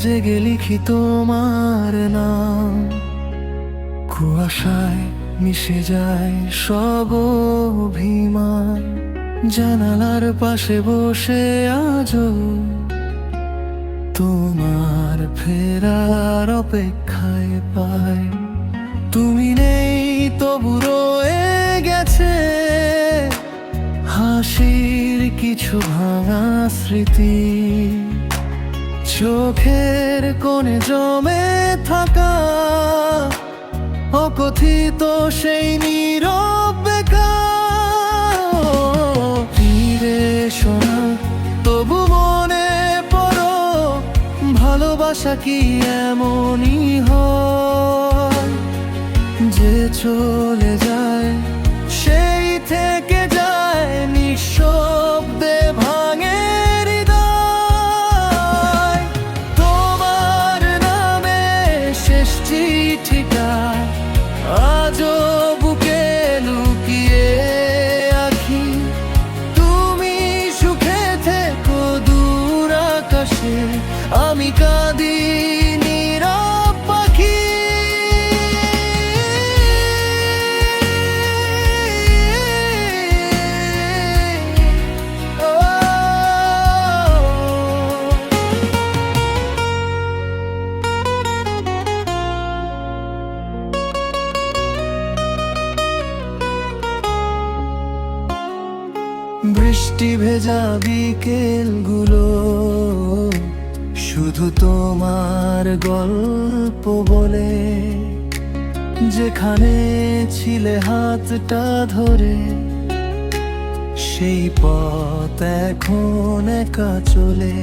জেগে লিখি তোমার নাম, কুয়াশায় মিশে যায় সব অভিমান। জানালার পাশে বসে আজও তোমার ফেরার অপেক্ষায় পাই। তুমি নেই তবু রয়ে গেছে হাসির কিছু ভাঙা স্মৃতি, চোখের কোণে জমে থাকা অকথিত সেই নীরব বেকার। ফিরে শোনা তবু মনে পড়ো, ভালোবাসা কি এমনই হয় যে চলে যায় সেই থেকে যায়, নিঃশব্দে ভাঙে হৃদয়। তোমার নামে শেষ চিঠিটা আজও বুকে লুকিয়ে আঁকি। তুমি সুখে থেকো দূর আকাশে, আমি কাঁদি নীরব পাখি। বৃষ্টি ভেজা বিকেলগুলো শুধু তোমার গল্প বলে, যেখানে ছিলে হাতটা ধরে সেই পথ এখন একা চলে।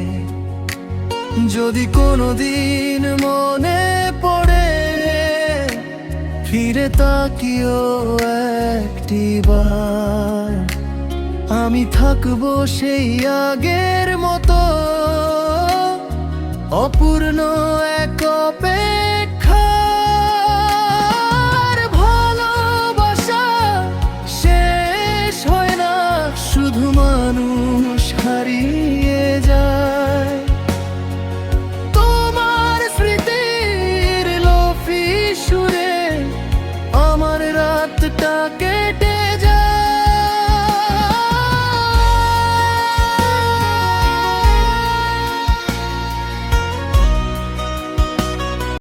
যদি কোনোদিন মনে পড়ে ফিরে তাকিও একটিবার, আমি থাকবো সেই আগের মতো অপূর্ণ এক অপেক্ষার। ভালোবাসা শেষ হয় না, শুধু মানুষ হারিয়ে